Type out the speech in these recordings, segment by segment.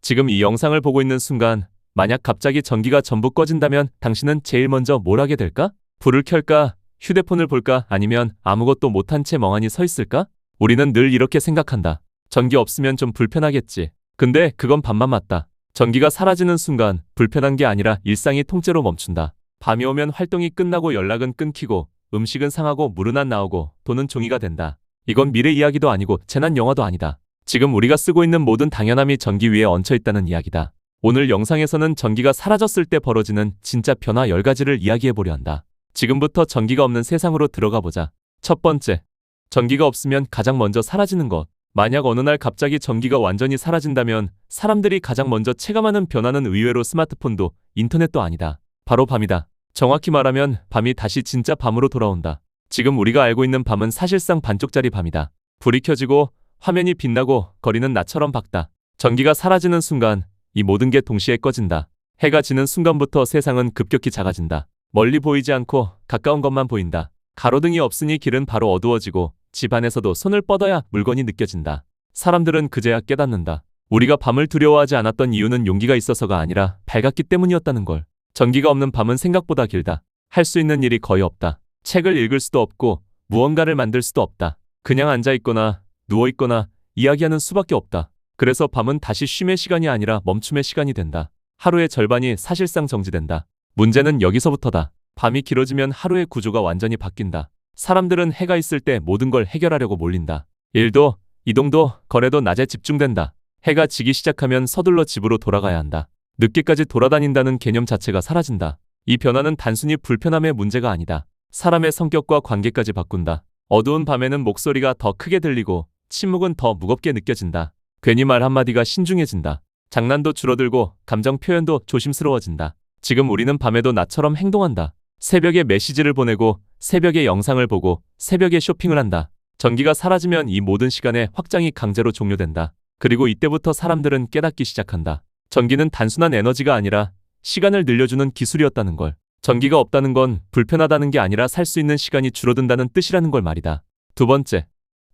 지금 이 영상을 보고 있는 순간 만약 갑자기 전기가 전부 꺼진다면 당신은 제일 먼저 뭘 하게 될까? 불을 켤까? 휴대폰을 볼까? 아니면 아무것도 못한 채 멍하니 서 있을까? 우리는 늘 이렇게 생각한다. 전기 없으면 좀 불편하겠지. 근데 그건 반만 맞다. 전기가 사라지는 순간 불편한 게 아니라 일상이 통째로 멈춘다. 밤이 오면 활동이 끝나고 연락은 끊기고 음식은 상하고 물은 안 나오고 돈은 종이가 된다. 이건 미래 이야기도 아니고 재난 영화도 아니다. 지금 우리가 쓰고 있는 모든 당연함이 전기 위에 얹혀 있다는 이야기다. 오늘 영상에서는 전기가 사라졌을 때 벌어지는 진짜 변화 10가지를 이야기해 보려 한다. 지금부터 전기가 없는 세상으로 들어가 보자. 첫 번째, 전기가 없으면 가장 먼저 사라지는 것. 만약 어느 날 갑자기 전기가 완전히 사라진다면 사람들이 가장 먼저 체감하는 변화는 의외로 스마트폰도 인터넷도 아니다. 바로 밤이다. 정확히 말하면 밤이 다시 진짜 밤으로 돌아온다. 지금 우리가 알고 있는 밤은 사실상 반쪽짜리 밤이다. 불이 켜지고 화면이 빛나고 거리는 나처럼 밝다. 전기가 사라지는 순간 이 모든 게 동시에 꺼진다. 해가 지는 순간부터 세상은 급격히 작아진다. 멀리 보이지 않고 가까운 것만 보인다. 가로등이 없으니 길은 바로 어두워지고 집 안에서도 손을 뻗어야 물건이 느껴진다. 사람들은 그제야 깨닫는다. 우리가 밤을 두려워하지 않았던 이유는 용기가 있어서가 아니라 밝았기 때문이었다는 걸. 전기가 없는 밤은 생각보다 길다. 할 수 있는 일이 거의 없다. 책을 읽을 수도 없고 무언가를 만들 수도 없다. 그냥 앉아있거나 누워있거나 이야기하는 수밖에 없다. 그래서 밤은 다시 쉼의 시간이 아니라 멈춤의 시간이 된다. 하루의 절반이 사실상 정지된다. 문제는 여기서부터다. 밤이 길어지면 하루의 구조가 완전히 바뀐다. 사람들은 해가 있을 때 모든 걸 해결하려고 몰린다. 일도, 이동도, 거래도 낮에 집중된다. 해가 지기 시작하면 서둘러 집으로 돌아가야 한다. 늦게까지 돌아다닌다는 개념 자체가 사라진다. 이 변화는 단순히 불편함의 문제가 아니다. 사람의 성격과 관계까지 바꾼다. 어두운 밤에는 목소리가 더 크게 들리고 침묵은 더 무겁게 느껴진다. 괜히 말 한마디가 신중해진다. 장난도 줄어들고 감정 표현도 조심스러워진다. 지금 우리는 밤에도 나처럼 행동한다. 새벽에 메시지를 보내고 새벽에 영상을 보고 새벽에 쇼핑을 한다. 전기가 사라지면 이 모든 시간의 확장이 강제로 종료된다. 그리고 이때부터 사람들은 깨닫기 시작한다. 전기는 단순한 에너지가 아니라 시간을 늘려주는 기술이었다는 걸. 전기가 없다는 건 불편하다는 게 아니라 살 수 있는 시간이 줄어든다는 뜻이라는 걸 말이다. 두 번째,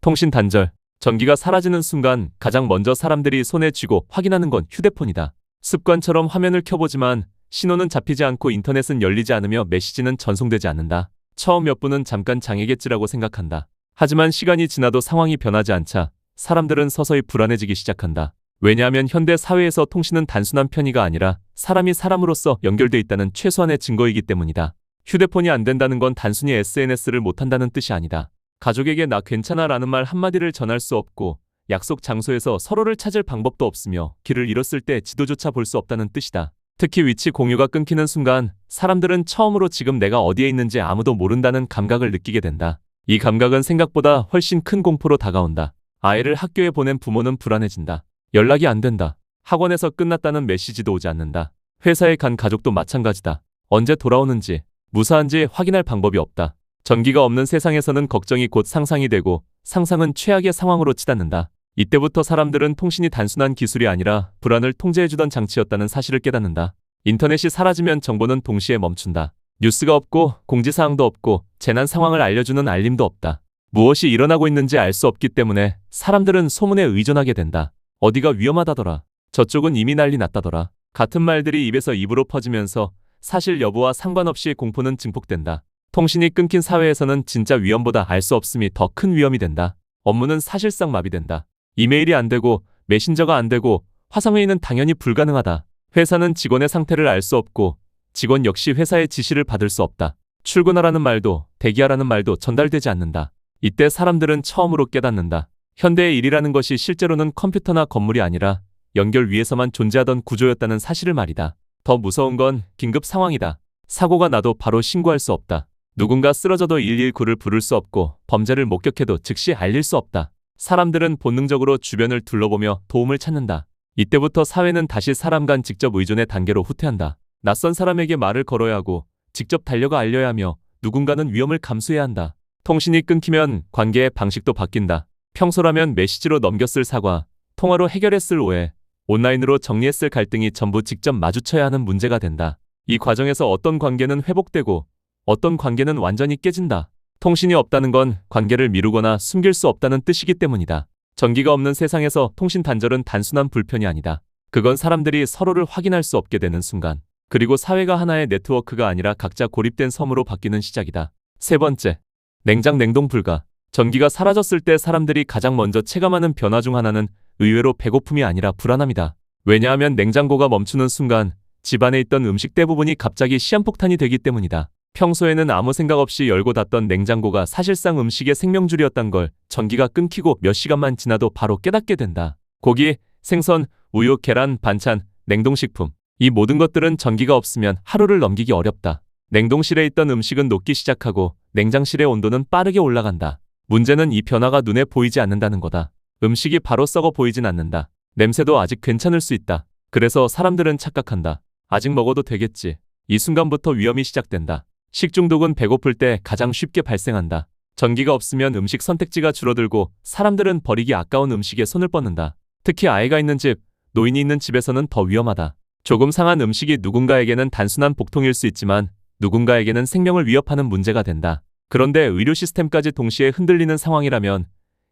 통신 단절. 전기가 사라지는 순간 가장 먼저 사람들이 손에 쥐고 확인하는 건 휴대폰이다. 습관처럼 화면을 켜보지만 신호는 잡히지 않고 인터넷은 열리지 않으며 메시지는 전송되지 않는다. 처음 몇 분은 잠깐 장애겠지라고 생각한다. 하지만 시간이 지나도 상황이 변하지 않자 사람들은 서서히 불안해지기 시작한다. 왜냐하면 현대 사회에서 통신은 단순한 편의가 아니라 사람이 사람으로서 연결돼 있다는 최소한의 증거이기 때문이다. 휴대폰이 안 된다는 건 단순히 SNS를 못한다는 뜻이 아니다. 가족에게 나 괜찮아 라는 말 한마디를 전할 수 없고 약속 장소에서 서로를 찾을 방법도 없으며 길을 잃었을 때 지도조차 볼 수 없다는 뜻이다. 특히 위치 공유가 끊기는 순간 사람들은 처음으로 지금 내가 어디에 있는지 아무도 모른다는 감각을 느끼게 된다. 이 감각은 생각보다 훨씬 큰 공포로 다가온다. 아이를 학교에 보낸 부모는 불안해진다. 연락이 안 된다. 학원에서 끝났다는 메시지도 오지 않는다. 회사에 간 가족도 마찬가지다. 언제 돌아오는지, 무사한지 확인할 방법이 없다. 전기가 없는 세상에서는 걱정이 곧 상상이 되고 상상은 최악의 상황으로 치닫는다. 이때부터 사람들은 통신이 단순한 기술이 아니라 불안을 통제해주던 장치였다는 사실을 깨닫는다. 인터넷이 사라지면 정보는 동시에 멈춘다. 뉴스가 없고 공지사항도 없고 재난 상황을 알려주는 알림도 없다. 무엇이 일어나고 있는지 알 수 없기 때문에 사람들은 소문에 의존하게 된다. 어디가 위험하다더라. 저쪽은 이미 난리 났다더라. 같은 말들이 입에서 입으로 퍼지면서 사실 여부와 상관없이 공포는 증폭된다. 통신이 끊긴 사회에서는 진짜 위험보다 알 수 없음이 더 큰 위험이 된다. 업무는 사실상 마비된다. 이메일이 안 되고 메신저가 안 되고 화상회의는 당연히 불가능하다. 회사는 직원의 상태를 알 수 없고 직원 역시 회사의 지시를 받을 수 없다. 출근하라는 말도 대기하라는 말도 전달되지 않는다. 이때 사람들은 처음으로 깨닫는다. 현대의 일이라는 것이 실제로는 컴퓨터나 건물이 아니라 연결 위에서만 존재하던 구조였다는 사실을 말이다. 더 무서운 건 긴급 상황이다. 사고가 나도 바로 신고할 수 없다. 누군가 쓰러져도 119를 부를 수 없고 범죄를 목격해도 즉시 알릴 수 없다. 사람들은 본능적으로 주변을 둘러보며 도움을 찾는다. 이때부터 사회는 다시 사람 간 직접 의존의 단계로 후퇴한다. 낯선 사람에게 말을 걸어야 하고 직접 달려가 알려야 하며 누군가는 위험을 감수해야 한다. 통신이 끊기면 관계의 방식도 바뀐다. 평소라면 메시지로 넘겼을 사과, 통화로 해결했을 오해, 온라인으로 정리했을 갈등이 전부 직접 마주쳐야 하는 문제가 된다. 이 과정에서 어떤 관계는 회복되고 어떤 관계는 완전히 깨진다. 통신이 없다는 건 관계를 미루거나 숨길 수 없다는 뜻이기 때문이다. 전기가 없는 세상에서 통신 단절은 단순한 불편이 아니다. 그건 사람들이 서로를 확인할 수 없게 되는 순간. 그리고 사회가 하나의 네트워크가 아니라 각자 고립된 섬으로 바뀌는 시작이다. 세 번째, 냉장 냉동 불가. 전기가 사라졌을 때 사람들이 가장 먼저 체감하는 변화 중 하나는 의외로 배고픔이 아니라 불안함이다. 왜냐하면 냉장고가 멈추는 순간 집안에 있던 음식 대부분이 갑자기 시한폭탄이 되기 때문이다. 평소에는 아무 생각 없이 열고 닫던 냉장고가 사실상 음식의 생명줄이었단 걸 전기가 끊기고 몇 시간만 지나도 바로 깨닫게 된다. 고기, 생선, 우유, 계란, 반찬, 냉동식품. 이 모든 것들은 전기가 없으면 하루를 넘기기 어렵다. 냉동실에 있던 음식은 녹기 시작하고 냉장실의 온도는 빠르게 올라간다. 문제는 이 변화가 눈에 보이지 않는다는 거다. 음식이 바로 썩어 보이진 않는다. 냄새도 아직 괜찮을 수 있다. 그래서 사람들은 착각한다. 아직 먹어도 되겠지. 이 순간부터 위험이 시작된다. 식중독은 배고플 때 가장 쉽게 발생한다. 전기가 없으면 음식 선택지가 줄어들고 사람들은 버리기 아까운 음식에 손을 뻗는다. 특히 아이가 있는 집, 노인이 있는 집에서는 더 위험하다. 조금 상한 음식이 누군가에게는 단순한 복통일 수 있지만 누군가에게는 생명을 위협하는 문제가 된다. 그런데 의료 시스템까지 동시에 흔들리는 상황이라면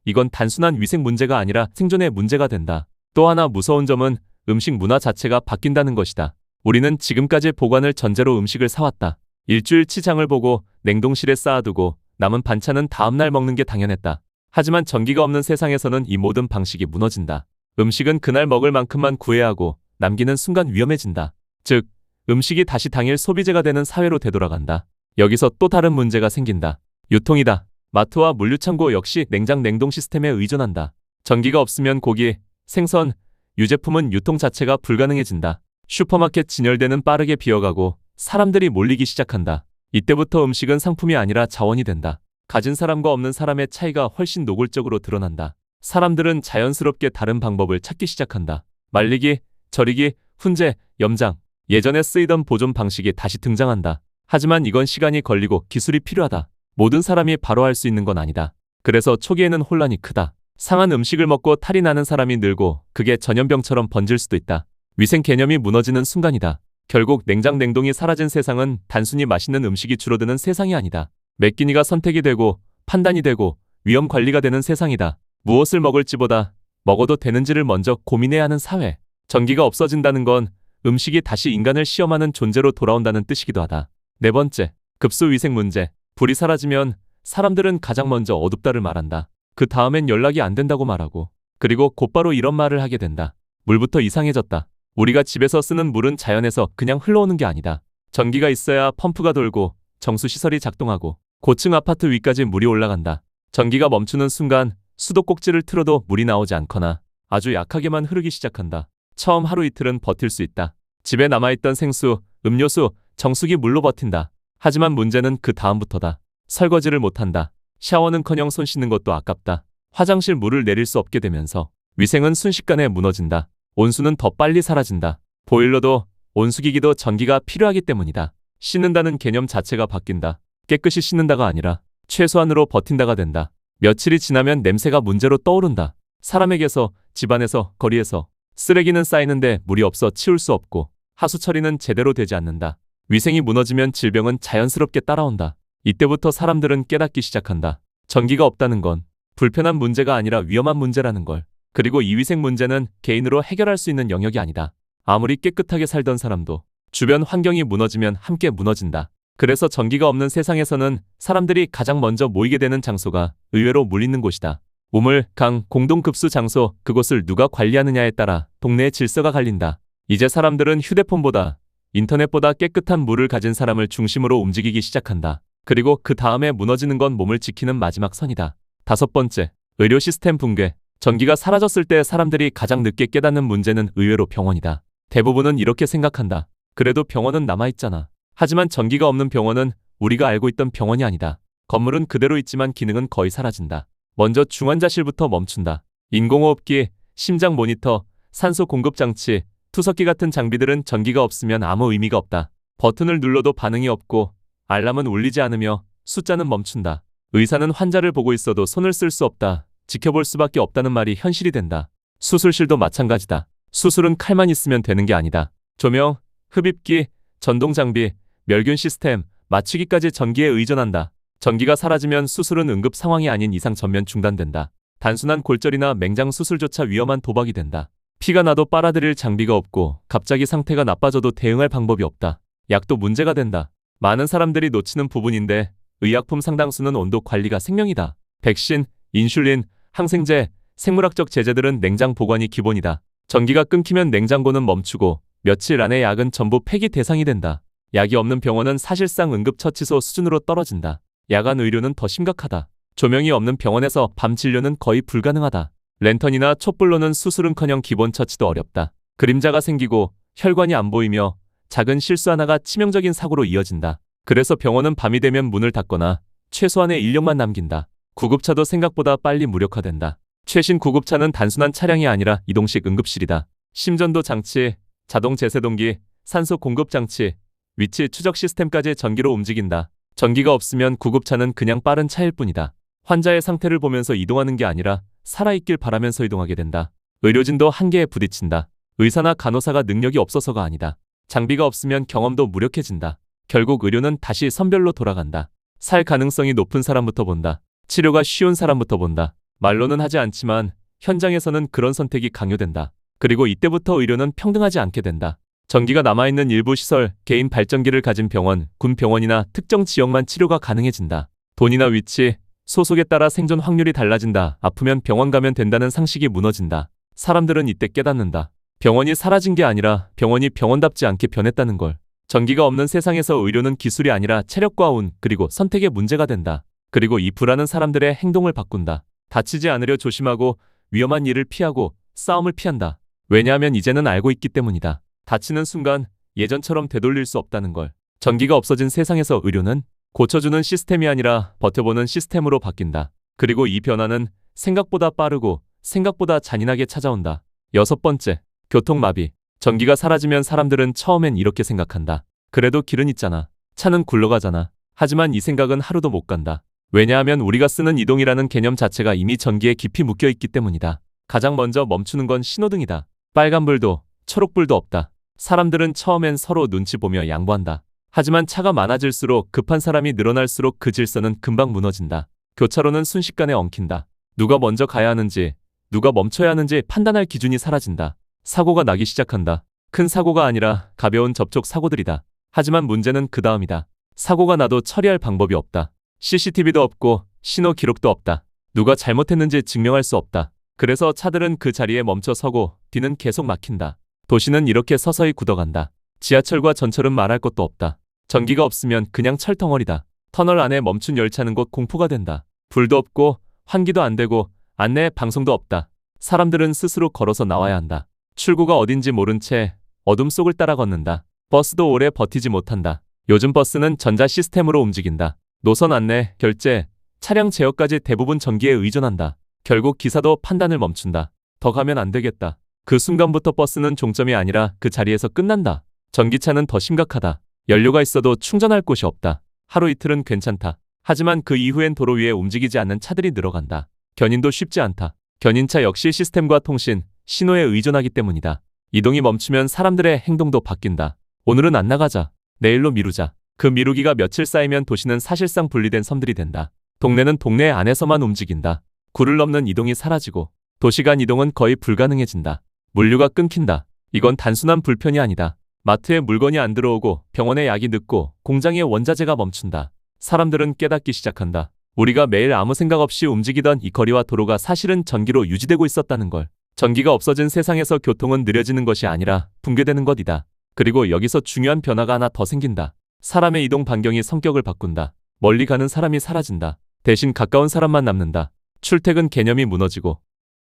이건 단순한 위생 문제가 아니라 생존의 문제가 된다. 또 하나 무서운 점은 음식 문화 자체가 바뀐다는 것이다. 우리는 지금까지 보관을 전제로 음식을 사왔다. 일주일치 장을 보고 냉동실에 쌓아두고 남은 반찬은 다음날 먹는 게 당연했다. 하지만 전기가 없는 세상에서는 이 모든 방식이 무너진다. 음식은 그날 먹을 만큼만 구해야 하고 남기는 순간 위험해진다. 즉, 음식이 다시 당일 소비재가 되는 사회로 되돌아간다. 여기서 또 다른 문제가 생긴다. 유통이다. 마트와 물류창고 역시 냉장 냉동 시스템에 의존한다. 전기가 없으면 고기, 생선, 유제품은 유통 자체가 불가능해진다. 슈퍼마켓 진열대는 빠르게 비어가고 사람들이 몰리기 시작한다. 이때부터 음식은 상품이 아니라 자원이 된다. 가진 사람과 없는 사람의 차이가 훨씬 노골적으로 드러난다. 사람들은 자연스럽게 다른 방법을 찾기 시작한다. 말리기, 절이기, 훈제, 염장. 예전에 쓰이던 보존 방식이 다시 등장한다. 하지만 이건 시간이 걸리고 기술이 필요하다. 모든 사람이 바로 할 수 있는 건 아니다. 그래서 초기에는 혼란이 크다. 상한 음식을 먹고 탈이 나는 사람이 늘고 그게 전염병처럼 번질 수도 있다. 위생 개념이 무너지는 순간이다. 결국 냉장 냉동이 사라진 세상은 단순히 맛있는 음식이 줄어드는 세상이 아니다. 매 끼니가 선택이 되고 판단이 되고 위험 관리가 되는 세상이다. 무엇을 먹을지보다 먹어도 되는지를 먼저 고민해야 하는 사회. 전기가 없어진다는 건 음식이 다시 인간을 시험하는 존재로 돌아온다는 뜻이기도 하다. 네 번째, 급수 위생 문제. 불이 사라지면 사람들은 가장 먼저 어둡다를 말한다. 그 다음엔 연락이 안 된다고 말하고 그리고 곧바로 이런 말을 하게 된다. 물부터 이상해졌다. 우리가 집에서 쓰는 물은 자연에서 그냥 흘러오는 게 아니다. 전기가 있어야 펌프가 돌고 정수시설이 작동하고 고층 아파트 위까지 물이 올라간다. 전기가 멈추는 순간 수도꼭지를 틀어도 물이 나오지 않거나 아주 약하게만 흐르기 시작한다. 처음 하루 이틀은 버틸 수 있다. 집에 남아있던 생수, 음료수, 정수기 물로 버틴다. 하지만 문제는 그 다음부터다. 설거지를 못한다. 샤워는커녕 손 씻는 것도 아깝다. 화장실 물을 내릴 수 없게 되면서 위생은 순식간에 무너진다. 온수는 더 빨리 사라진다. 보일러도 온수기기도 전기가 필요하기 때문이다. 씻는다는 개념 자체가 바뀐다. 깨끗이 씻는다가 아니라 최소한으로 버틴다가 된다. 며칠이 지나면 냄새가 문제로 떠오른다. 사람에게서, 집안에서, 거리에서. 쓰레기는 쌓이는데 물이 없어 치울 수 없고 하수 처리는 제대로 되지 않는다. 위생이 무너지면 질병은 자연스럽게 따라온다. 이때부터 사람들은 깨닫기 시작한다. 전기가 없다는 건 불편한 문제가 아니라 위험한 문제라는 걸. 그리고 이 위생 문제는 개인으로 해결할 수 있는 영역이 아니다. 아무리 깨끗하게 살던 사람도 주변 환경이 무너지면 함께 무너진다. 그래서 전기가 없는 세상에서는 사람들이 가장 먼저 모이게 되는 장소가 의외로 물 있는 곳이다. 우물, 강, 공동급수 장소, 그곳을 누가 관리하느냐에 따라 동네의 질서가 갈린다. 이제 사람들은 휴대폰보다 인터넷보다 깨끗한 물을 가진 사람을 중심으로 움직이기 시작한다. 그리고 그 다음에 무너지는 건 몸을 지키는 마지막 선이다. 다섯 번째, 의료 시스템 붕괴. 전기가 사라졌을 때 사람들이 가장 늦게 깨닫는 문제는 의외로 병원이다. 대부분은 이렇게 생각한다. 그래도 병원은 남아있잖아. 하지만 전기가 없는 병원은 우리가 알고 있던 병원이 아니다. 건물은 그대로 있지만 기능은 거의 사라진다. 먼저 중환자실부터 멈춘다. 인공호흡기, 심장 모니터, 산소 공급 장치, 투석기 같은 장비들은 전기가 없으면 아무 의미가 없다. 버튼을 눌러도 반응이 없고 알람은 울리지 않으며 숫자는 멈춘다. 의사는 환자를 보고 있어도 손을 쓸 수 없다. 지켜볼 수밖에 없다는 말이 현실이 된다. 수술실도 마찬가지다. 수술은 칼만 있으면 되는 게 아니다. 조명, 흡입기, 전동장비, 멸균 시스템, 맞추기까지 전기에 의존한다. 전기가 사라지면 수술은 응급 상황이 아닌 이상 전면 중단된다. 단순한 골절이나 맹장 수술조차 위험한 도박이 된다. 피가 나도 빨아들일 장비가 없고 갑자기 상태가 나빠져도 대응할 방법이 없다. 약도 문제가 된다. 많은 사람들이 놓치는 부분인데 의약품 상당수는 온도 관리가 생명이다. 백신, 인슐린, 항생제, 생물학적 제제들은 냉장 보관이 기본이다. 전기가 끊기면 냉장고는 멈추고 며칠 안에 약은 전부 폐기 대상이 된다. 약이 없는 병원은 사실상 응급처치소 수준으로 떨어진다. 야간 의료는 더 심각하다. 조명이 없는 병원에서 밤 진료는 거의 불가능하다. 랜턴이나 촛불로는 수술은커녕 기본 처치도 어렵다. 그림자가 생기고 혈관이 안 보이며 작은 실수 하나가 치명적인 사고로 이어진다. 그래서 병원은 밤이 되면 문을 닫거나 최소한의 인력만 남긴다. 구급차도 생각보다 빨리 무력화된다. 최신 구급차는 단순한 차량이 아니라 이동식 응급실이다. 심전도 장치, 자동 제세동기, 산소 공급 장치, 위치 추적 시스템까지 전기로 움직인다. 전기가 없으면 구급차는 그냥 빠른 차일 뿐이다. 환자의 상태를 보면서 이동하는 게 아니라 살아있길 바라면서 이동하게 된다. 의료진도 한계에 부딪힌다. 의사나 간호사가 능력이 없어서가 아니다. 장비가 없으면 경험도 무력해진다. 결국 의료는 다시 선별로 돌아간다. 살 가능성이 높은 사람부터 본다. 치료가 쉬운 사람부터 본다. 말로는 하지 않지만 현장에서는 그런 선택이 강요된다. 그리고 이때부터 의료는 평등하지 않게 된다. 전기가 남아있는 일부 시설, 개인 발전기를 가진 병원, 군 병원이나 특정 지역만 치료가 가능해진다. 돈이나 위치, 소속에 따라 생존 확률이 달라진다. 아프면 병원 가면 된다는 상식이 무너진다. 사람들은 이때 깨닫는다. 병원이 사라진 게 아니라 병원이 병원답지 않게 변했다는 걸. 전기가 없는 세상에서 의료는 기술이 아니라 체력과 운, 그리고 선택의 문제가 된다. 그리고 이 불안은 사람들의 행동을 바꾼다. 다치지 않으려 조심하고 위험한 일을 피하고 싸움을 피한다. 왜냐하면 이제는 알고 있기 때문이다. 다치는 순간 예전처럼 되돌릴 수 없다는 걸. 전기가 없어진 세상에서 의료는 고쳐주는 시스템이 아니라 버텨보는 시스템으로 바뀐다. 그리고 이 변화는 생각보다 빠르고 생각보다 잔인하게 찾아온다. 6번째, 교통마비. 전기가 사라지면 사람들은 처음엔 이렇게 생각한다. 그래도 길은 있잖아. 차는 굴러가잖아. 하지만 이 생각은 하루도 못 간다. 왜냐하면 우리가 쓰는 이동이라는 개념 자체가 이미 전기에 깊이 묶여있기 때문이다. 가장 먼저 멈추는 건 신호등이다. 빨간불도 초록불도 없다. 사람들은 처음엔 서로 눈치 보며 양보한다. 하지만 차가 많아질수록 급한 사람이 늘어날수록 그 질서는 금방 무너진다. 교차로는 순식간에 엉킨다. 누가 먼저 가야 하는지, 누가 멈춰야 하는지 판단할 기준이 사라진다. 사고가 나기 시작한다. 큰 사고가 아니라 가벼운 접촉 사고들이다. 하지만 문제는 그 다음이다. 사고가 나도 처리할 방법이 없다. CCTV도 없고 신호 기록도 없다. 누가 잘못했는지 증명할 수 없다. 그래서 차들은 그 자리에 멈춰 서고 뒤는 계속 막힌다. 도시는 이렇게 서서히 굳어간다. 지하철과 전철은 말할 것도 없다. 전기가 없으면 그냥 철덩어리다. 터널 안에 멈춘 열차는 곧 공포가 된다. 불도 없고 환기도 안 되고 안내 방송도 없다. 사람들은 스스로 걸어서 나와야 한다. 출구가 어딘지 모른 채 어둠 속을 따라 걷는다. 버스도 오래 버티지 못한다. 요즘 버스는 전자 시스템으로 움직인다. 노선 안내, 결제, 차량 제어까지 대부분 전기에 의존한다. 결국 기사도 판단을 멈춘다. 더 가면 안 되겠다. 그 순간부터 버스는 종점이 아니라 그 자리에서 끝난다. 전기차는 더 심각하다. 연료가 있어도 충전할 곳이 없다. 하루 이틀은 괜찮다. 하지만 그 이후엔 도로 위에 움직이지 않는 차들이 늘어간다. 견인도 쉽지 않다. 견인차 역시 시스템과 통신, 신호에 의존하기 때문이다. 이동이 멈추면 사람들의 행동도 바뀐다. 오늘은 안 나가자. 내일로 미루자. 그 미루기가 며칠 쌓이면 도시는 사실상 분리된 섬들이 된다. 동네는 동네 안에서만 움직인다. 구를 넘는 이동이 사라지고 도시 간 이동은 거의 불가능해진다. 물류가 끊긴다. 이건 단순한 불편이 아니다. 마트에 물건이 안 들어오고 병원에 약이 늦고 공장의 원자재가 멈춘다. 사람들은 깨닫기 시작한다. 우리가 매일 아무 생각 없이 움직이던 이 거리와 도로가 사실은 전기로 유지되고 있었다는 걸. 전기가 없어진 세상에서 교통은 느려지는 것이 아니라 붕괴되는 것이다. 그리고 여기서 중요한 변화가 하나 더 생긴다. 사람의 이동 반경이 성격을 바꾼다. 멀리 가는 사람이 사라진다. 대신 가까운 사람만 남는다. 출퇴근 개념이 무너지고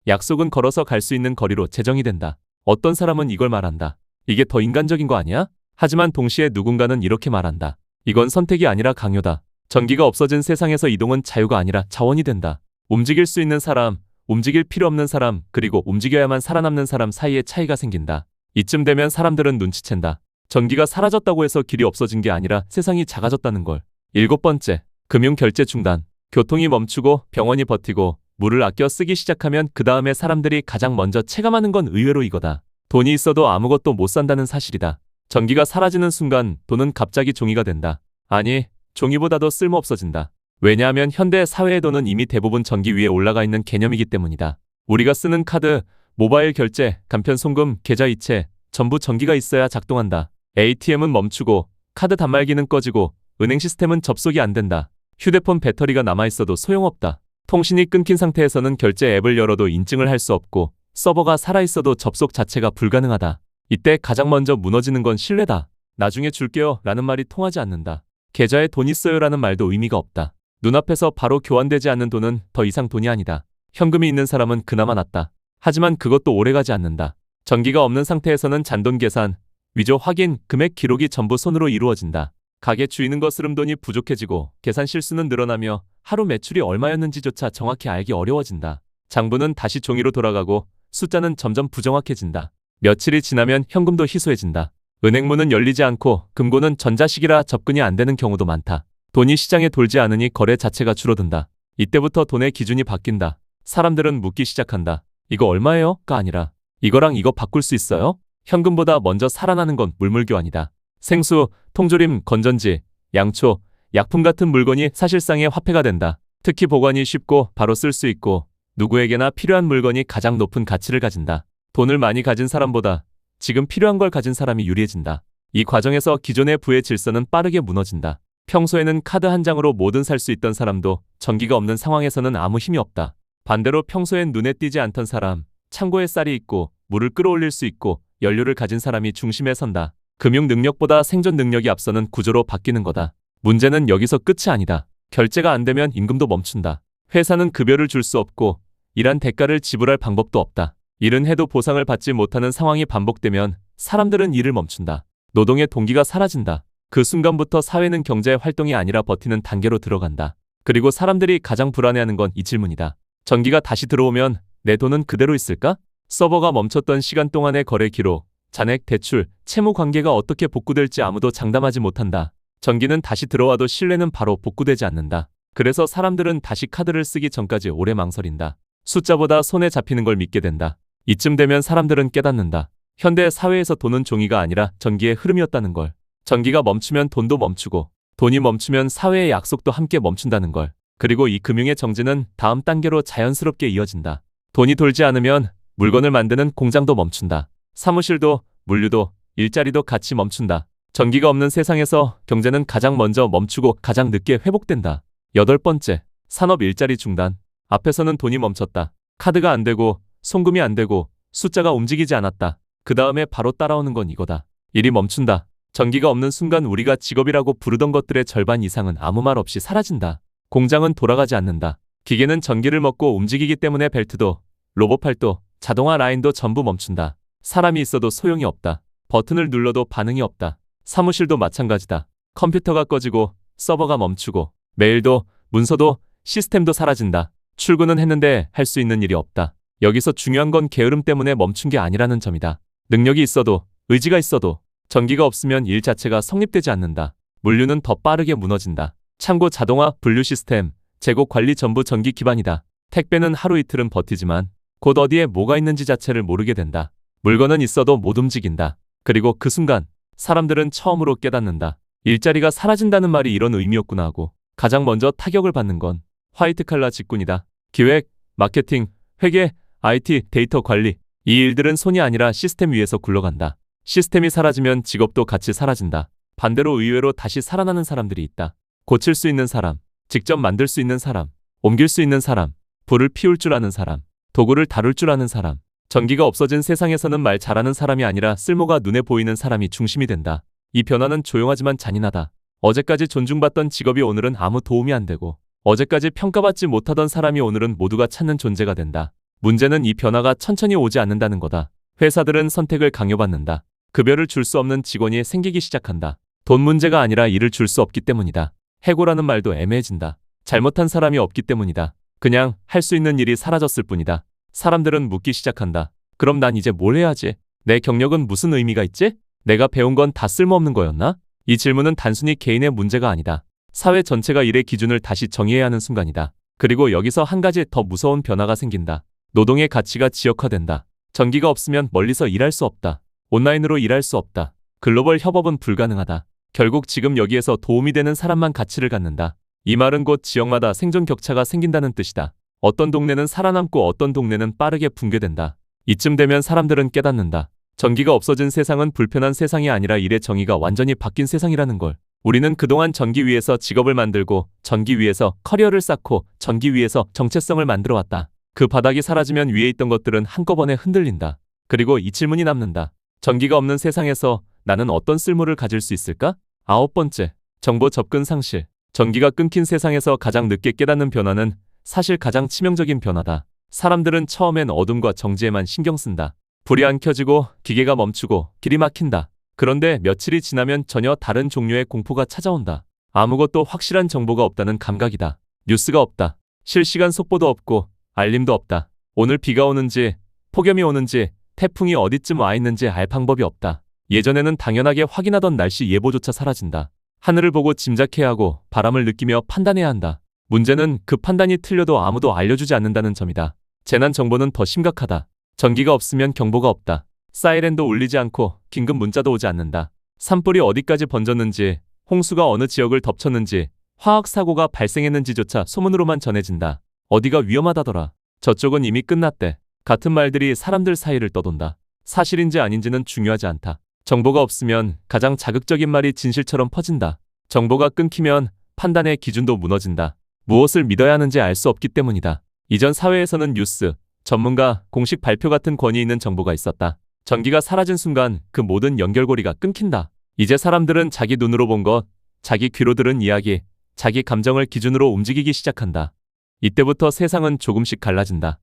약속은 걸어서 갈 수 있는 거리로 재정이 된다. 어떤 사람은 이걸 말한다. 이게 더 인간적인 거 아니야? 하지만 동시에 누군가는 이렇게 말한다. 이건 선택이 아니라 강요다. 전기가 없어진 세상에서 이동은 자유가 아니라 자원이 된다. 움직일 수 있는 사람, 움직일 필요 없는 사람, 그리고 움직여야만 살아남는 사람 사이에 차이가 생긴다. 이쯤 되면 사람들은 눈치챈다. 전기가 사라졌다고 해서 길이 없어진 게 아니라 세상이 작아졌다는 걸. 7번째, 금융 결제 중단. 교통이 멈추고 병원이 버티고 물을 아껴 쓰기 시작하면 그 다음에 사람들이 가장 먼저 체감하는 건 의외로 이거다. 돈이 있어도 아무것도 못 산다는 사실이다. 전기가 사라지는 순간 돈은 갑자기 종이가 된다. 아니, 종이보다도 쓸모없어진다. 왜냐하면 현대 사회의 돈은 이미 대부분 전기 위에 올라가 있는 개념이기 때문이다. 우리가 쓰는 카드, 모바일 결제, 간편 송금, 계좌 이체, 전부 전기가 있어야 작동한다. ATM은 멈추고, 카드 단말기는 꺼지고, 은행 시스템은 접속이 안 된다. 휴대폰 배터리가 남아있어도 소용없다. 통신이 끊긴 상태에서는 결제 앱을 열어도 인증을 할 수 없고, 서버가 살아있어도 접속 자체가 불가능하다. 이때 가장 먼저 무너지는 건 신뢰다. 나중에 줄게요 라는 말이 통하지 않는다. 계좌에 돈 있어요 라는 말도 의미가 없다. 눈앞에서 바로 교환되지 않는 돈은 더 이상 돈이 아니다. 현금이 있는 사람은 그나마 낫다. 하지만 그것도 오래가지 않는다. 전기가 없는 상태에서는 잔돈 계산, 위조 확인, 금액 기록이 전부 손으로 이루어진다. 가게 주인은 거스름돈이 부족해지고 계산 실수는 늘어나며 하루 매출이 얼마였는지조차 정확히 알기 어려워진다. 장부는 다시 종이로 돌아가고 숫자는 점점 부정확해진다. 며칠이 지나면 현금도 희소해진다. 은행 문은 열리지 않고 금고는 전자식이라 접근이 안 되는 경우도 많다. 돈이 시장에 돌지 않으니 거래 자체가 줄어든다. 이때부터 돈의 기준이 바뀐다. 사람들은 묻기 시작한다. 이거 얼마예요?가 아니라 이거랑 이거 바꿀 수 있어요? 현금보다 먼저 살아나는 건 물물교환이다. 생수, 통조림, 건전지, 양초, 약품 같은 물건이 사실상의 화폐가 된다. 특히 보관이 쉽고 바로 쓸 수 있고 누구에게나 필요한 물건이 가장 높은 가치를 가진다. 돈을 많이 가진 사람보다 지금 필요한 걸 가진 사람이 유리해진다. 이 과정에서 기존의 부의 질서는 빠르게 무너진다. 평소에는 카드 한 장으로 뭐든 살 수 있던 사람도 전기가 없는 상황에서는 아무 힘이 없다. 반대로 평소엔 눈에 띄지 않던 사람, 창고에 쌀이 있고 물을 끌어올릴 수 있고 연료를 가진 사람이 중심에 선다. 금융 능력보다 생존 능력이 앞서는 구조로 바뀌는 거다. 문제는 여기서 끝이 아니다. 결제가 안 되면 임금도 멈춘다. 회사는 급여를 줄 수 없고 일한 대가를 지불할 방법도 없다. 일은 해도 보상을 받지 못하는 상황이 반복되면 사람들은 일을 멈춘다. 노동의 동기가 사라진다. 그 순간부터 사회는 경제 활동이 아니라 버티는 단계로 들어간다. 그리고 사람들이 가장 불안해하는 건 이 질문이다. 전기가 다시 들어오면 내 돈은 그대로 있을까? 서버가 멈췄던 시간 동안의 거래 기록, 잔액, 대출, 채무 관계가 어떻게 복구될지 아무도 장담하지 못한다. 전기는 다시 들어와도 신뢰는 바로 복구되지 않는다. 그래서 사람들은 다시 카드를 쓰기 전까지 오래 망설인다. 숫자보다 손에 잡히는 걸 믿게 된다. 이쯤 되면 사람들은 깨닫는다. 현대 사회에서 돈은 종이가 아니라 전기의 흐름이었다는 걸. 전기가 멈추면 돈도 멈추고 돈이 멈추면 사회의 약속도 함께 멈춘다는 걸. 그리고 이 금융의 정지는 다음 단계로 자연스럽게 이어진다. 돈이 돌지 않으면 물건을 만드는 공장도 멈춘다. 사무실도, 물류도, 일자리도 같이 멈춘다. 전기가 없는 세상에서 경제는 가장 먼저 멈추고 가장 늦게 회복된다. 8번째, 산업 일자리 중단. 앞에서는 돈이 멈췄다. 카드가 안 되고, 송금이 안 되고, 숫자가 움직이지 않았다. 그 다음에 바로 따라오는 건 이거다. 일이 멈춘다. 전기가 없는 순간 우리가 직업이라고 부르던 것들의 절반 이상은 아무 말 없이 사라진다. 공장은 돌아가지 않는다. 기계는 전기를 먹고 움직이기 때문에 벨트도, 로봇팔도, 자동화 라인도 전부 멈춘다. 사람이 있어도 소용이 없다. 버튼을 눌러도 반응이 없다. 사무실도 마찬가지다. 컴퓨터가 꺼지고 서버가 멈추고 메일도 문서도 시스템도 사라진다. 출근은 했는데 할 수 있는 일이 없다. 여기서 중요한 건 게으름 때문에 멈춘 게 아니라는 점이다. 능력이 있어도 의지가 있어도 전기가 없으면 일 자체가 성립되지 않는다. 물류는 더 빠르게 무너진다. 창고 자동화, 분류 시스템, 재고 관리 전부 전기 기반이다. 택배는 하루 이틀은 버티지만 곧 어디에 뭐가 있는지 자체를 모르게 된다. 물건은 있어도 못 움직인다. 그리고 그 순간 사람들은 처음으로 깨닫는다. 일자리가 사라진다는 말이 이런 의미였구나 하고 가장 먼저 타격을 받는 건 화이트칼라 직군이다. 기획, 마케팅, 회계, IT, 데이터 관리. 이 일들은 손이 아니라 시스템 위에서 굴러간다. 시스템이 사라지면 직업도 같이 사라진다. 반대로 의외로 다시 살아나는 사람들이 있다. 고칠 수 있는 사람, 직접 만들 수 있는 사람, 옮길 수 있는 사람, 불을 피울 줄 아는 사람, 도구를 다룰 줄 아는 사람. 전기가 없어진 세상에서는 말 잘하는 사람이 아니라 쓸모가 눈에 보이는 사람이 중심이 된다. 이 변화는 조용하지만 잔인하다. 어제까지 존중받던 직업이 오늘은 아무 도움이 안 되고 어제까지 평가받지 못하던 사람이 오늘은 모두가 찾는 존재가 된다. 문제는 이 변화가 천천히 오지 않는다는 거다. 회사들은 선택을 강요받는다. 급여를 줄 수 없는 직원이 생기기 시작한다. 돈 문제가 아니라 일을 줄 수 없기 때문이다. 해고라는 말도 애매해진다. 잘못한 사람이 없기 때문이다. 그냥 할 수 있는 일이 사라졌을 뿐이다. 사람들은 묻기 시작한다. 그럼 난 이제 뭘 해야지? 내 경력은 무슨 의미가 있지? 내가 배운 건 다 쓸모없는 거였나? 이 질문은 단순히 개인의 문제가 아니다. 사회 전체가 일의 기준을 다시 정의해야 하는 순간이다. 그리고 여기서 한 가지 더 무서운 변화가 생긴다. 노동의 가치가 지역화된다. 전기가 없으면 멀리서 일할 수 없다. 온라인으로 일할 수 없다. 글로벌 협업은 불가능하다. 결국 지금 여기에서 도움이 되는 사람만 가치를 갖는다. 이 말은 곧 지역마다 생존 격차가 생긴다는 뜻이다. 어떤 동네는 살아남고 어떤 동네는 빠르게 붕괴된다. 이쯤 되면 사람들은 깨닫는다. 전기가 없어진 세상은 불편한 세상이 아니라 일의 정의가 완전히 바뀐 세상이라는 걸. 우리는 그동안 전기 위에서 직업을 만들고 전기 위에서 커리어를 쌓고 전기 위에서 정체성을 만들어 왔다. 그 바닥이 사라지면 위에 있던 것들은 한꺼번에 흔들린다. 그리고 이 질문이 남는다. 전기가 없는 세상에서 나는 어떤 쓸모를 가질 수 있을까? 9번째, 정보 접근 상실. 전기가 끊긴 세상에서 가장 늦게 깨닫는 변화는 사실 가장 치명적인 변화다. 사람들은 처음엔 어둠과 정지에만 신경 쓴다. 불이 안 켜지고 기계가 멈추고 길이 막힌다. 그런데 며칠이 지나면 전혀 다른 종류의 공포가 찾아온다. 아무것도 확실한 정보가 없다는 감각이다. 뉴스가 없다. 실시간 속보도 없고 알림도 없다. 오늘 비가 오는지 폭염이 오는지 태풍이 어디쯤 와 있는지 알 방법이 없다. 예전에는 당연하게 확인하던 날씨 예보조차 사라진다. 하늘을 보고 짐작해야 하고 바람을 느끼며 판단해야 한다. 문제는 그 판단이 틀려도 아무도 알려주지 않는다는 점이다. 재난 정보는 더 심각하다. 전기가 없으면 경보가 없다. 사이렌도 울리지 않고 긴급 문자도 오지 않는다. 산불이 어디까지 번졌는지, 홍수가 어느 지역을 덮쳤는지, 화학사고가 발생했는지조차 소문으로만 전해진다. 어디가 위험하다더라. 저쪽은 이미 끝났대. 같은 말들이 사람들 사이를 떠돈다. 사실인지 아닌지는 중요하지 않다. 정보가 없으면 가장 자극적인 말이 진실처럼 퍼진다. 정보가 끊기면 판단의 기준도 무너진다. 무엇을 믿어야 하는지 알 수 없기 때문이다. 이전 사회에서는 뉴스, 전문가, 공식 발표 같은 권위 있는 정보가 있었다. 전기가 사라진 순간 그 모든 연결고리가 끊긴다. 이제 사람들은 자기 눈으로 본 것, 자기 귀로 들은 이야기, 자기 감정을 기준으로 움직이기 시작한다. 이때부터 세상은 조금씩 갈라진다.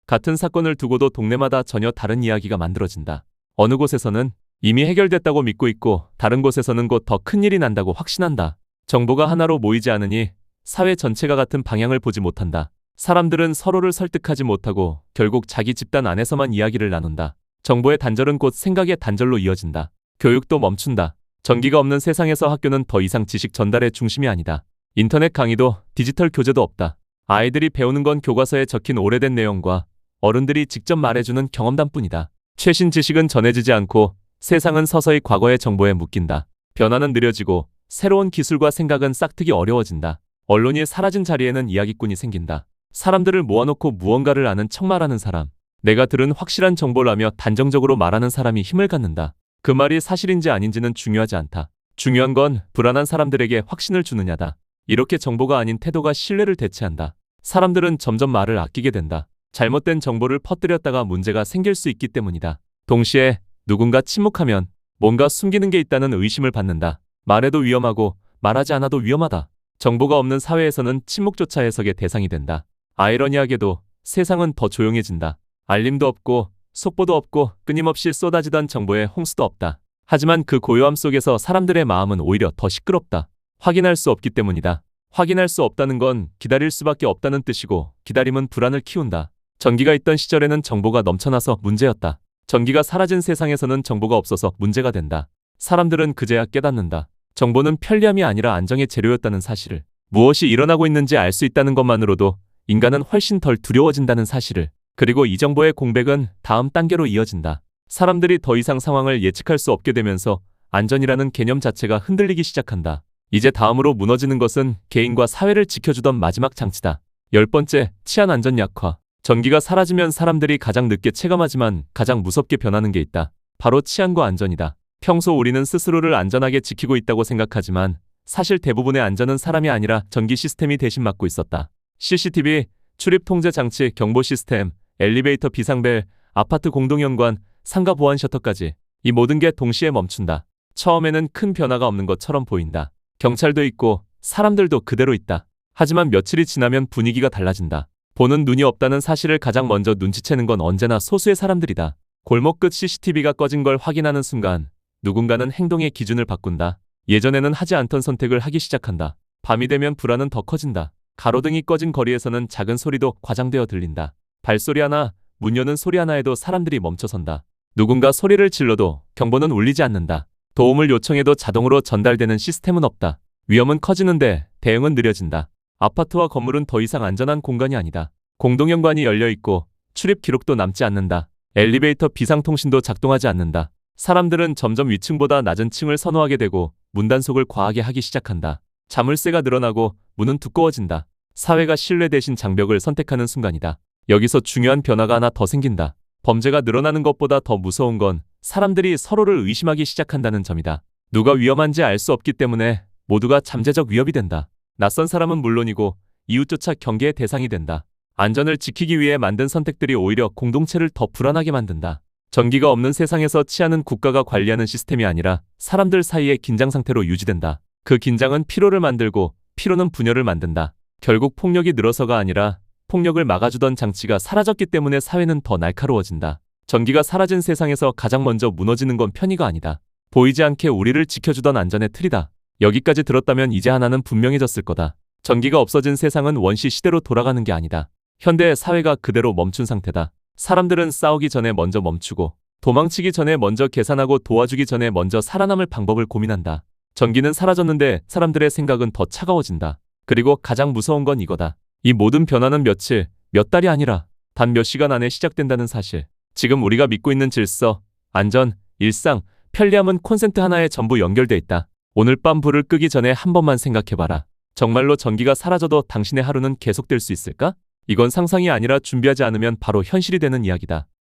같은 사건을 두고도 동네마다 전혀 다른 이야기가 만들어진다. 어느 곳에서는 이미 해결됐다고 믿고 있고 다른 곳에서는 곧 더 큰일이 난다고 확신한다. 정보가 하나로 모이지 않으니 사회 전체가 같은 방향을 보지 못한다. 사람들은 서로를 설득하지 못하고 결국 자기 집단 안에서만 이야기를 나눈다. 정보의 단절은 곧 생각의 단절로 이어진다. 교육도 멈춘다. 전기가 없는 세상에서 학교는 더 이상 지식 전달의 중심이 아니다. 인터넷 강의도 디지털 교재도 없다. 아이들이 배우는 건 교과서에 적힌 오래된 내용과 어른들이 직접 말해주는 경험담뿐이다. 최신 지식은 전해지지 않고 세상은 서서히 과거의 정보에 묶인다. 변화는 느려지고 새로운 기술과 생각은 싹트기 어려워진다. 언론이 사라진 자리에는 이야기꾼이 생긴다. 사람들을 모아놓고 무언가를 아는 척말하는 사람. 내가 들은 확실한 정보라며 단정적으로 말하는 사람이 힘을 갖는다. 그 말이 사실인지 아닌지는 중요하지 않다. 중요한 건 불안한 사람들에게 확신을 주느냐다. 이렇게 정보가 아닌 태도가 신뢰를 대체한다. 사람들은 점점 말을 아끼게 된다. 잘못된 정보를 퍼뜨렸다가 문제가 생길 수 있기 때문이다. 동시에 누군가 침묵하면 뭔가 숨기는 게 있다는 의심을 받는다. 말해도 위험하고 말하지 않아도 위험하다. 정보가 없는 사회에서는 침묵조차 해석의 대상이 된다. 아이러니하게도 세상은 더 조용해진다. 알림도 없고 속보도 없고 끊임없이 쏟아지던 정보의 홍수도 없다. 하지만 그 고요함 속에서 사람들의 마음은 오히려 더 시끄럽다. 확인할 수 없기 때문이다. 확인할 수 없다는 건 기다릴 수밖에 없다는 뜻이고 기다림은 불안을 키운다. 전기가 있던 시절에는 정보가 넘쳐나서 문제였다. 전기가 사라진 세상에서는 정보가 없어서 문제가 된다. 사람들은 그제야 깨닫는다. 정보는 편리함이 아니라 안정의 재료였다는 사실을. 무엇이 일어나고 있는지 알 수 있다는 것만으로도 인간은 훨씬 덜 두려워진다는 사실을. 그리고 이 정보의 공백은 다음 단계로 이어진다. 사람들이 더 이상 상황을 예측할 수 없게 되면서 안전이라는 개념 자체가 흔들리기 시작한다. 이제 다음으로 무너지는 것은 개인과 사회를 지켜주던 마지막 장치다. 10번째, 치안 안전 약화. 전기가 사라지면 사람들이 가장 늦게 체감하지만 가장 무섭게 변하는 게 있다. 바로 치안과 안전이다. 평소 우리는 스스로를 안전하게 지키고 있다고 생각하지만 사실 대부분의 안전은 사람이 아니라 전기 시스템이 대신 맡고 있었다. CCTV, 출입 통제 장치, 경보 시스템, 엘리베이터 비상벨, 아파트 공동현관, 상가 보안 셔터까지 이 모든 게 동시에 멈춘다. 처음에는 큰 변화가 없는 것처럼 보인다. 경찰도 있고 사람들도 그대로 있다. 하지만 며칠이 지나면 분위기가 달라진다. 보는 눈이 없다는 사실을 가장 먼저 눈치채는 건 언제나 소수의 사람들이다. 골목 끝 CCTV가 꺼진 걸 확인하는 순간 누군가는 행동의 기준을 바꾼다. 예전에는 하지 않던 선택을 하기 시작한다. 밤이 되면 불안은 더 커진다. 가로등이 꺼진 거리에서는 작은 소리도 과장되어 들린다. 발소리 하나, 문 여는 소리 하나에도 사람들이 멈춰선다. 누군가 소리를 질러도 경보는 울리지 않는다. 도움을 요청해도 자동으로 전달되는 시스템은 없다. 위험은 커지는데 대응은 느려진다. 아파트와 건물은 더 이상 안전한 공간이 아니다. 공동현관이 열려있고 출입 기록도 남지 않는다. 엘리베이터 비상통신도 작동하지 않는다. 사람들은 점점 위층보다 낮은 층을 선호하게 되고 문단속을 과하게 하기 시작한다. 자물쇠가 늘어나고 문은 두꺼워진다. 사회가 신뢰 대신 장벽을 선택하는 순간이다. 여기서 중요한 변화가 하나 더 생긴다. 범죄가 늘어나는 것보다 더 무서운 건 사람들이 서로를 의심하기 시작한다는 점이다. 누가 위험한지 알 수 없기 때문에 모두가 잠재적 위협이 된다. 낯선 사람은 물론이고 이웃조차 경계의 대상이 된다. 안전을 지키기 위해 만든 선택들이 오히려 공동체를 더 불안하게 만든다. 전기가 없는 세상에서 치안은 국가가 관리하는 시스템이 아니라 사람들 사이의 긴장 상태로 유지된다. 그 긴장은 피로를 만들고 피로는 분열을 만든다. 결국 폭력이 늘어서가 아니라 폭력을 막아주던 장치가 사라졌기 때문에 사회는 더 날카로워진다. 전기가 사라진 세상에서 가장 먼저 무너지는 건 편의가 아니다. 보이지 않게 우리를 지켜주던 안전의 틀이다. 여기까지 들었다면 이제 하나는 분명해졌을 거다. 전기가 없어진 세상은 원시 시대로 돌아가는 게 아니다. 현대 사회가 그대로 멈춘 상태다. 사람들은 싸우기 전에 먼저 멈추고 도망치기 전에 먼저 계산하고 도와주기 전에 먼저 살아남을 방법을 고민한다. 전기는 사라졌는데 사람들의 생각은 더 차가워진다. 그리고 가장 무서운 건 이거다. 이 모든 변화는 며칠, 몇 달이 아니라 단 몇 시간 안에 시작된다는 사실. 지금 우리가 믿고 있는 질서, 안전, 일상, 편리함은 콘센트 하나에 전부 연결돼 있다. 오늘 밤 불을 끄기 전에 한 번만 생각해봐라. 정말로 전기가 사라져도 당신의 하루는 계속될 수 있을까? 이건 상상이 아니라 준비하지 않으면 바로 현실이 되는 이야기다.